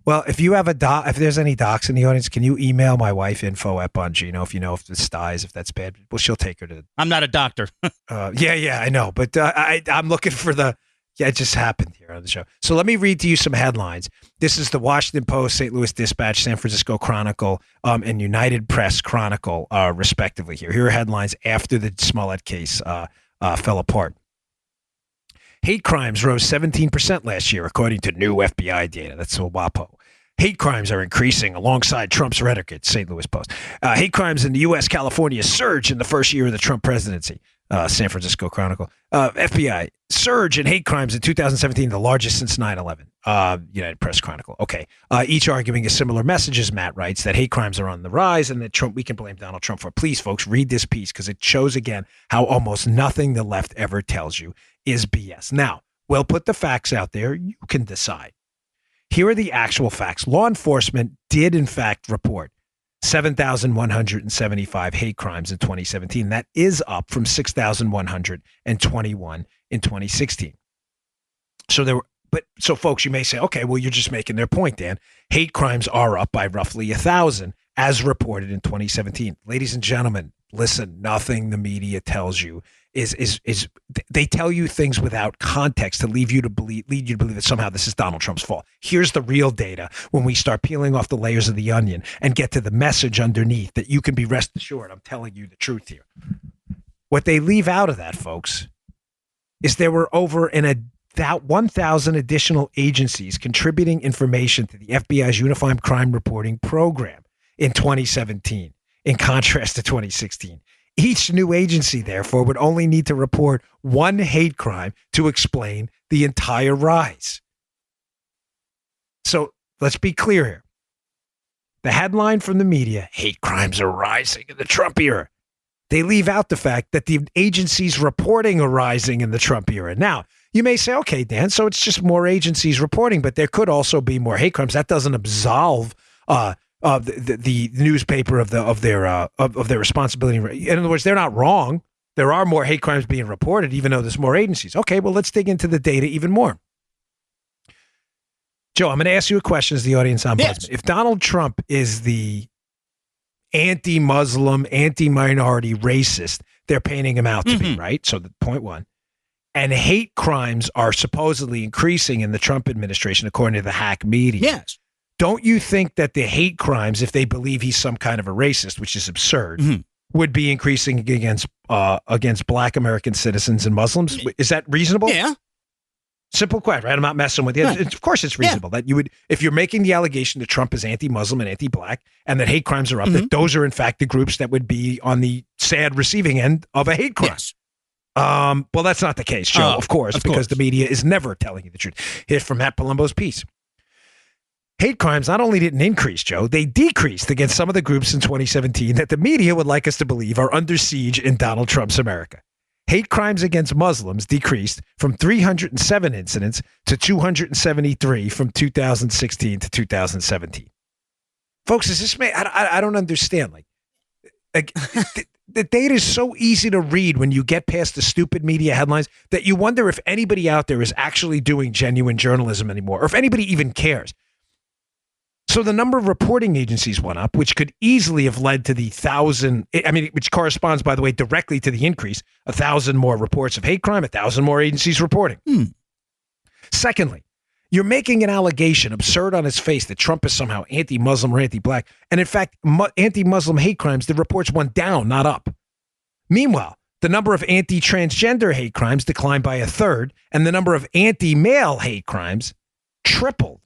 S2: Well, if you have if there's any docs in the audience, can you email my wife info@Bongino if you know if the styes, if that's bad? Well, she'll take her to.
S5: I'm not a doctor.
S2: Yeah, I know, but I'm looking for it just happened here on the show. So let me read to you some headlines. This is the Washington Post, St. Louis Dispatch, San Francisco Chronicle, and United Press Chronicle, respectively. Here are headlines after the Smollett case fell apart. Hate crimes rose 17% last year, according to new FBI data. That's so WAPO. Hate crimes are increasing alongside Trump's rhetoric at St. Louis Post. Hate crimes in the U.S., California surged in the first year of the Trump presidency. San Francisco Chronicle. FBI, surge in hate crimes in 2017, the largest since 9/11. United Press Chronicle. Okay. Each arguing a similar message, as Matt writes, that hate crimes are on the rise and that we can blame Donald Trump for. Please, folks, read this piece because it shows again how almost nothing the left ever tells you is BS. Now, we'll put the facts out there. You can decide. Here are the actual facts. Law enforcement did, in fact, report 7,175 hate crimes in 2017. That is up from 6,121 in 2016. So folks, you may say, okay, well, you're just making their point, Dan. Hate crimes are up by roughly 1,000 as reported in 2017. Ladies and gentlemen, listen, nothing the media tells you is they tell you things without context to lead you to believe that somehow this is Donald Trump's fault. Here's the real data when we start peeling off the layers of the onion and get to the message underneath that you can be rest assured I'm telling you the truth here. What they leave out of that, folks, is there were over 1,000 additional agencies contributing information to the FBI's Unified Crime Reporting Program in 2017, in contrast to 2016. Each new agency, therefore, would only need to report one hate crime to explain the entire rise. So let's be clear here. The headline from the media, hate crimes are rising in the Trump era. They leave out the fact that the agencies reporting are rising in the Trump era. Now, you may say, okay, Dan, so it's just more agencies reporting, but there could also be more hate crimes. That doesn't absolve the newspaper of their responsibility. In other words, they're not wrong. There are more hate crimes being reported, even though there's more agencies. Okay, well, let's dig into the data even more. Joe, I'm going to ask you a question as the audience ombudsman. Yes. If Donald Trump is the anti-Muslim, anti-minority, racist they're painting him out to be, right? So the point one. And hate crimes are supposedly increasing in the Trump administration, according to the hack media.
S5: Yes.
S2: Don't you think that the hate crimes, if they believe he's some kind of a racist, which is absurd, would be increasing against Black American citizens and Muslims? Is that reasonable?
S5: Yeah.
S2: Simple question, right? I'm not messing with you.
S5: Right.
S2: Of course it's reasonable that you would, if you're making the allegation that Trump is anti-Muslim and anti-Black and that hate crimes are up, that those are in fact the groups that would be on the sad receiving end of a hate crime.
S5: Yes.
S2: Well, that's not the case, Joe, of course, because the media is never telling you the truth. Here's from Matt Palumbo's piece. Hate crimes not only didn't increase, Joe, they decreased against some of the groups in 2017 that the media would like us to believe are under siege in Donald Trump's America. Hate crimes against Muslims decreased from 307 incidents to 273 from 2016 to 2017. Folks, is this I don't understand. Like the data is so easy to read when you get past the stupid media headlines that you wonder if anybody out there is actually doing genuine journalism anymore, or if anybody even cares. So the number of reporting agencies went up, which could easily have led to the 1,000, which corresponds, by the way, directly to the increase, 1,000 more reports of hate crime, 1,000 more agencies reporting. Secondly, you're making an allegation absurd on its face that Trump is somehow anti-Muslim or anti-Black. And in fact, anti-Muslim hate crimes, the reports went down, not up. Meanwhile, the number of anti-transgender hate crimes declined by 1/3, and the number of anti-male hate crimes tripled.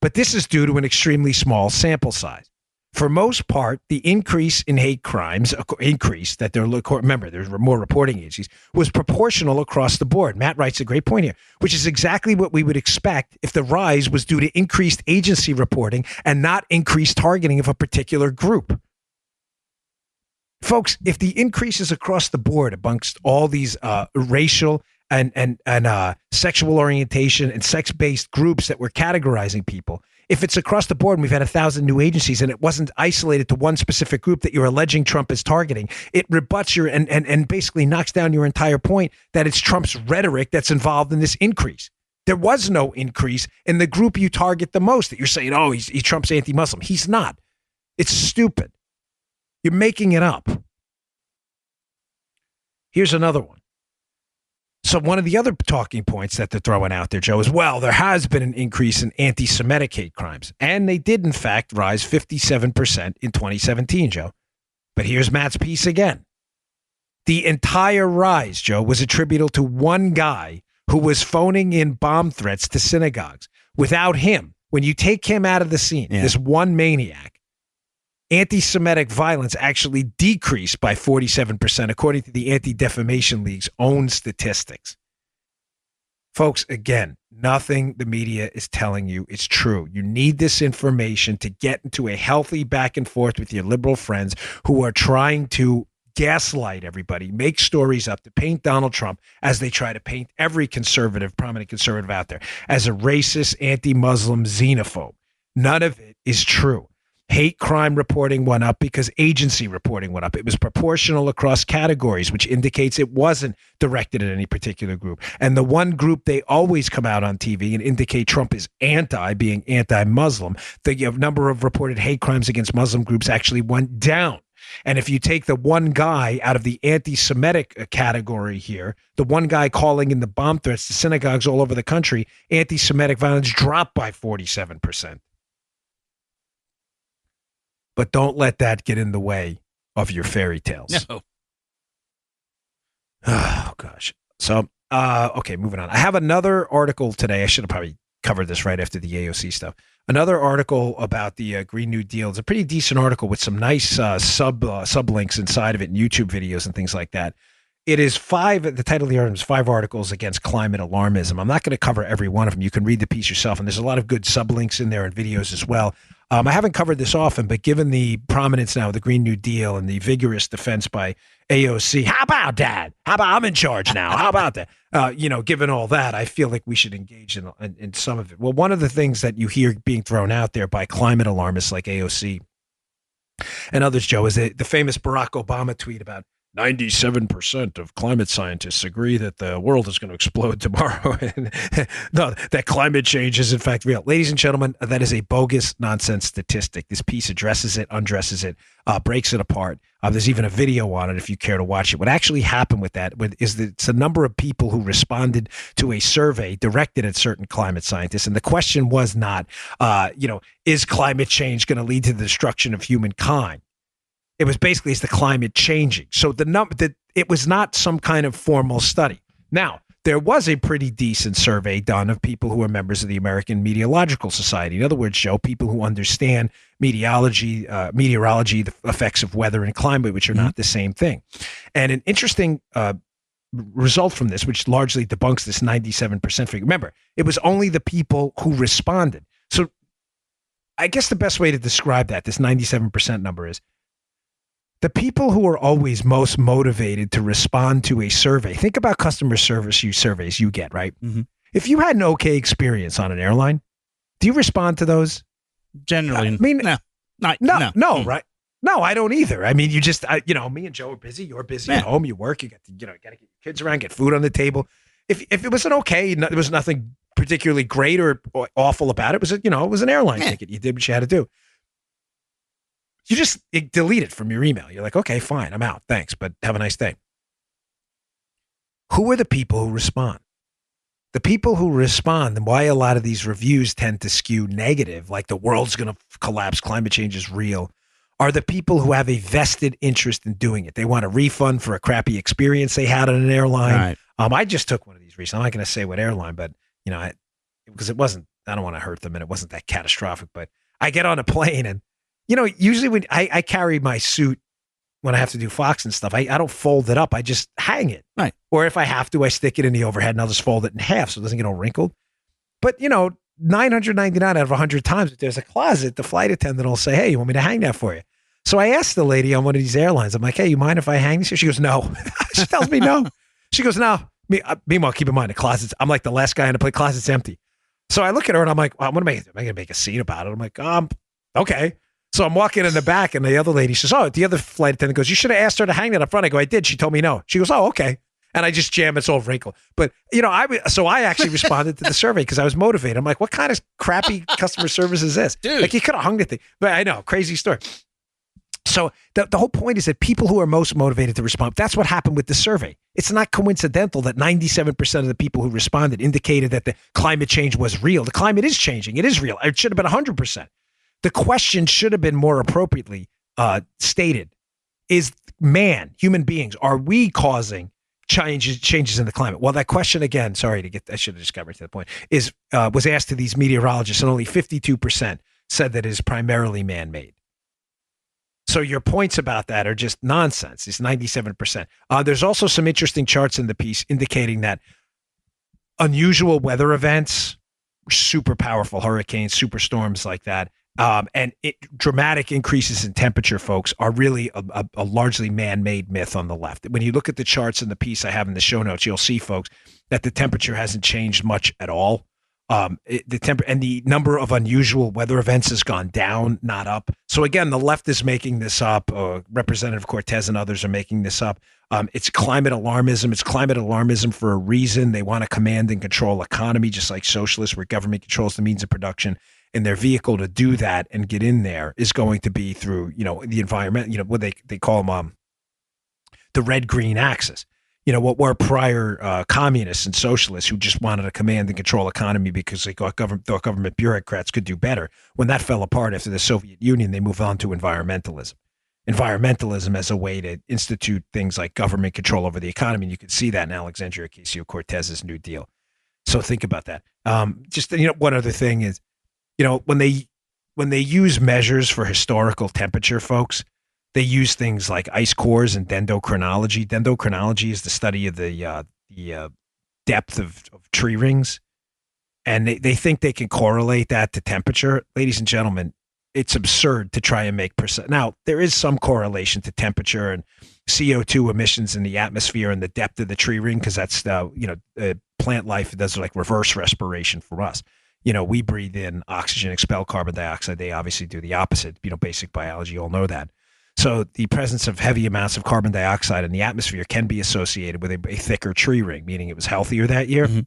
S2: But this is due to an extremely small sample size. For most part, the increase in hate crimes, remember, there's more reporting agencies, was proportional across the board. Matt writes a great point here, which is exactly what we would expect if the rise was due to increased agency reporting and not increased targeting of a particular group. Folks, if the increase is across the board amongst all these racial and sexual orientation and sex-based groups that we're categorizing people, if it's across the board and we've had 1,000 new agencies and it wasn't isolated to one specific group that you're alleging Trump is targeting, it rebuts your and basically knocks down your entire point that it's Trump's rhetoric that's involved in this increase. There was no increase in the group you target the most that you're saying, oh, he's Trump's anti-Muslim. He's not. It's stupid. You're making it up. Here's another one. So one of the other talking points that they're throwing out there, Joe, is, well, there has been an increase in anti-Semitic hate crimes. And they did, in fact, rise 57% in 2017, Joe. But here's Matt's piece again. The entire rise, Joe, was attributable to one guy who was phoning in bomb threats to synagogues. Without him, when you take him out of the scene, this one maniac, anti-Semitic violence actually decreased by 47%, according to the Anti-Defamation League's own statistics. Folks, again, nothing the media is telling you is true. You need this information to get into a healthy back and forth with your liberal friends who are trying to gaslight everybody, make stories up to paint Donald Trump, as they try to paint every conservative, prominent conservative out there, as a racist, anti-Muslim, xenophobe. None of it is true. Hate crime reporting went up because agency reporting went up. It was proportional across categories, which indicates it wasn't directed at any particular group. And the one group they always come out on TV and indicate Trump is being anti-Muslim, the number of reported hate crimes against Muslim groups actually went down. And if you take the one guy out of the anti-Semitic category here, the one guy calling in the bomb threats to synagogues all over the country, anti-Semitic violence dropped by 47%. But don't let that get in the way of your fairy tales.
S5: No.
S2: Oh, gosh. So, okay, moving on. I have another article today. I should have probably covered this right after the AOC stuff. Another article about the Green New Deal. It's a pretty decent article with some nice sublinks inside of it and YouTube videos and things like that. It is the title of the article is 5 articles against climate alarmism. I'm not going to cover every one of them. You can read the piece yourself, and there's a lot of good sublinks in there and videos as well. I haven't covered this often, but given the prominence now of the Green New Deal and the vigorous defense by AOC, how about that? How about I'm in charge now? How about that? Given all that, I feel like we should engage in some of it. Well, one of the things that you hear being thrown out there by climate alarmists like AOC and others, Joe, is the famous Barack Obama tweet about 97% of climate scientists agree that the world is going to explode tomorrow. No, that climate change is in fact real. Ladies and gentlemen, that is a bogus nonsense statistic. This piece addresses it, undresses it, breaks it apart. There's even a video on it if you care to watch it. What actually happened with that is that it's a number of people who responded to a survey directed at certain climate scientists. And the question was not, is climate change going to lead to the destruction of humankind? It was basically, is the climate changing? So it was not some kind of formal study. Now, there was a pretty decent survey done of people who are members of the American Meteorological Society. In other words, Joe, people who understand meteorology, the effects of weather and climate, which are not the same thing. And an interesting result from this, which largely debunks this 97% figure. Remember, it was only the people who responded. So I guess the best way to describe that, this 97% number, is the people who are always most motivated to respond to a survey. Think about customer service surveys you get, right? Mm-hmm. If you had an okay experience on an airline, do you respond to those?
S5: Generally,
S2: I mean,
S5: no,
S2: right? No, I don't either. I mean, you just, me and Joe are busy. You're busy at home. You work. You got to, got to get your kids around, get food on the table. If it was an okay, there was nothing particularly great or awful about it. It was an airline ticket. You did what you had to do. You just delete it from your email. You're like, okay, fine, I'm out. Thanks, but have a nice day. Who are the people who respond? The people who respond, and why a lot of these reviews tend to skew negative, like the world's going to collapse, climate change is real, are the people who have a vested interest in doing it. They want a refund for a crappy experience they had on an airline. Right. I just took one of these recently. I'm not going to say what airline, but, because it wasn't, I don't want to hurt them, and it wasn't that catastrophic, but I get on a plane and, usually when I carry my suit when I have to do Fox and stuff, I don't fold it up. I just hang it.
S5: Right.
S2: Or if I have to, I stick it in the overhead and I'll just fold it in half so it doesn't get all wrinkled. But, 999 out of 100 times, if there's a closet, the flight attendant will say, hey, you want me to hang that for you? So I asked the lady on one of these airlines, I'm like, hey, you mind if I hang this here? She goes, no. She tells me no. She goes, no. Meanwhile, keep in mind, the closet's, I'm like the last guy in the plane, closet's empty. So I look at her and I'm like, well, what am I going to make a scene about it? I'm like, okay. So I'm walking in the back and the other lady says, the other flight attendant goes, you should have asked her to hang that up front. I go, I did. She told me no. She goes, oh, okay. And I just jam, it's all wrinkled. But, I actually responded to the survey because I was motivated. I'm like, what kind of crappy customer service is this?
S5: Dude.
S2: Like, you could have hung the thing. But I know, crazy story. So the whole point is that people who are most motivated to respond, that's what happened with the survey. It's not coincidental that 97% of the people who responded indicated that the climate change was real. The climate is changing. It is real. It should have been 100%. The question should have been more appropriately stated: is human beings, are we causing changes in the climate? Well, that question again, I should have just got right to the point, was asked to these meteorologists, and only 52% said that it is primarily man-made. So your points about that are just nonsense. It's 97%. There's also some interesting charts in the piece indicating that unusual weather events, super powerful hurricanes, superstorms like that, and dramatic increases in temperature, folks, are really a largely man-made myth on the left. When you look at the charts in the piece I have in the show notes, you'll see, folks, that the temperature hasn't changed much at all. And the number of unusual weather events has gone down, not up. So again, the left is making this up. Representative Cortez and others are making this up. It's climate alarmism. It's climate alarmism for a reason. They want to command and control economy, just like socialists, where government controls the means of production. And their vehicle to do that and get in there is going to be through, the environment, what they call them, the red-green axis. What were prior communists and socialists who just wanted to command and control economy because they thought government bureaucrats could do better. When that fell apart after the Soviet Union, they moved on to environmentalism. Environmentalism as a way to institute things like government control over the economy. And you can see that in Alexandria Ocasio-Cortez's New Deal. So think about that. One other thing is, when they use measures for historical temperature, folks, they use things like ice cores and dendrochronology. Dendrochronology is the study of the depth of tree rings. And they think they can correlate that to temperature. Ladies and gentlemen, it's absurd to try and make percent. Now, there is some correlation to temperature and CO2 emissions in the atmosphere and the depth of the tree ring, because that's, plant life does like reverse respiration for us. We breathe in oxygen, expel carbon dioxide. They obviously do the opposite, basic biology, you all know that. So the presence of heavy amounts of carbon dioxide in the atmosphere can be associated with a thicker tree ring, meaning it was healthier that year.
S5: Mm-hmm.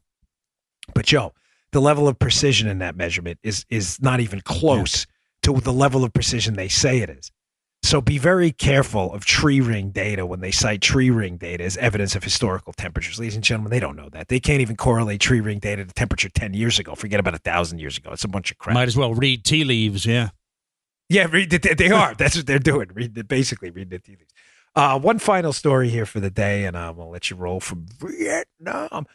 S2: But Joe, the level of precision in that measurement is not even close to the level of precision they say it is. So be very careful of tree ring data when they cite tree ring data as evidence of historical temperatures. Ladies and gentlemen, they don't know that. They can't even correlate tree ring data to temperature 10 years ago. Forget about 1,000 years ago. It's a bunch of crap.
S5: Might as well read tea leaves, yeah.
S2: Yeah, they are. That's what they're doing. Basically read the tea leaves. One final story here for the day, and I'm going to let you roll from Vietnam.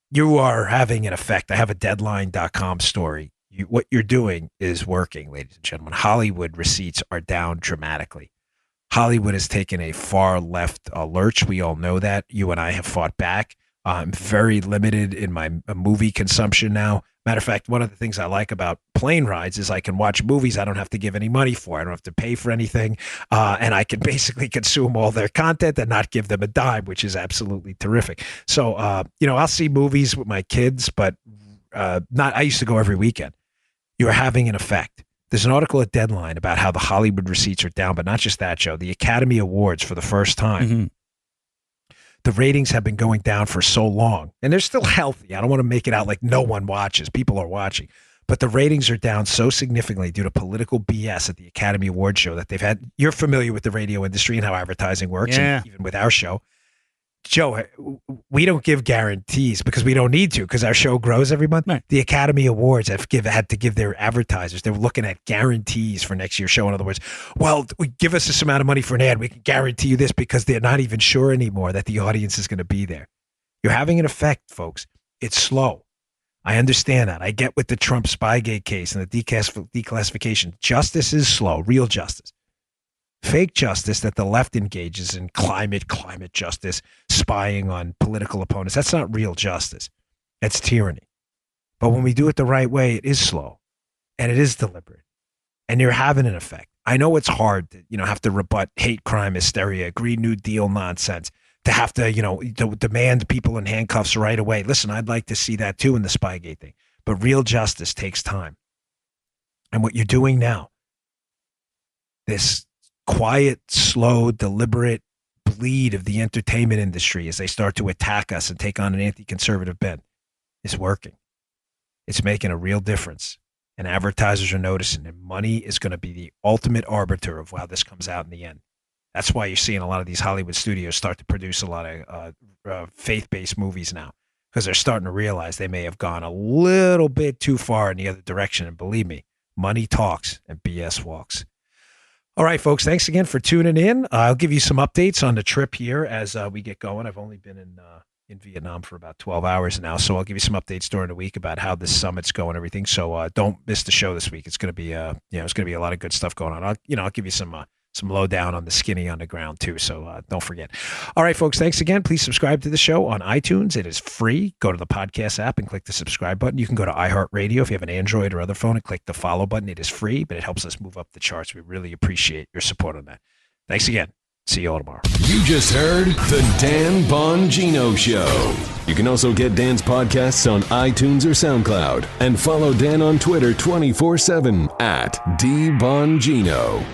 S2: You are having an effect. I have a Deadline.com story. What you're doing is working, ladies and gentlemen. Hollywood receipts are down dramatically. Hollywood has taken a far left lurch. We all know that. You and I have fought back. I'm very limited in my movie consumption now. Matter of fact, one of the things I like about plane rides is I can watch movies I don't have to give any money for. I don't have to pay for anything. And I can basically consume all their content and not give them a dime, which is absolutely terrific. So, I'll see movies with my kids, but I used to go every weekend. You're having an effect. There's an article at Deadline about how the Hollywood receipts are down, but not just that, Joe. The Academy Awards for the first time. Mm-hmm. The ratings have been going down for so long, and they're still healthy. I don't want to make it out like no one watches. People are watching. But the ratings are down so significantly due to political BS at the Academy Awards show that they've had. You're familiar with the radio industry and how advertising works, and even with our show. Joe, we don't give guarantees because we don't need to because our show grows every month. Right. The Academy Awards had to give their advertisers. They're looking at guarantees for next year's show. In other words, well, give us this amount of money for an ad. We can guarantee you this because they're not even sure anymore that the audience is going to be there. You're having an effect, folks. It's slow. I understand that. I get with the Trump Spygate case and the declassification. Justice is slow, real justice. Fake justice that the left engages in, climate justice, spying on political opponents. That's not real justice. That's tyranny. But when we do it the right way, it is slow and it is deliberate and you're having an effect. I know it's hard to, have to rebut hate crime hysteria, Green New Deal nonsense, to have to, demand people in handcuffs right away. Listen, I'd like to see that too in the Spygate thing, but real justice takes time. And what you're doing now, this quiet, slow, deliberate bleed of the entertainment industry as they start to attack us and take on an anti-conservative bent is working. It's making a real difference. And advertisers are noticing. And money is going to be the ultimate arbiter of how this comes out in the end. That's why you're seeing a lot of these Hollywood studios start to produce a lot of faith-based movies now. Because they're starting to realize they may have gone a little bit too far in the other direction. And believe me, money talks and BS walks. All right, folks, thanks again for tuning in. I'll give you some updates on the trip here as we get going. I've only been in Vietnam for about 12 hours now, so I'll give you some updates during the week about how this summit's going and everything. So don't miss the show this week. It's going to be it's going to be a lot of good stuff going on. I'll give you some lowdown on the skinny on the ground too. So don't forget. All right, folks, thanks again. Please subscribe to the show on iTunes. It is free. Go to the podcast app and click the subscribe button. You can go to iHeartRadio if you have an Android or other phone and click the follow button. It is free, but it helps us move up the charts. We really appreciate your support on that. Thanks again. See you all tomorrow.
S1: You just heard the Dan Bongino Show. You can also get Dan's podcasts on iTunes or SoundCloud and follow Dan on Twitter 24/7 @DBongino.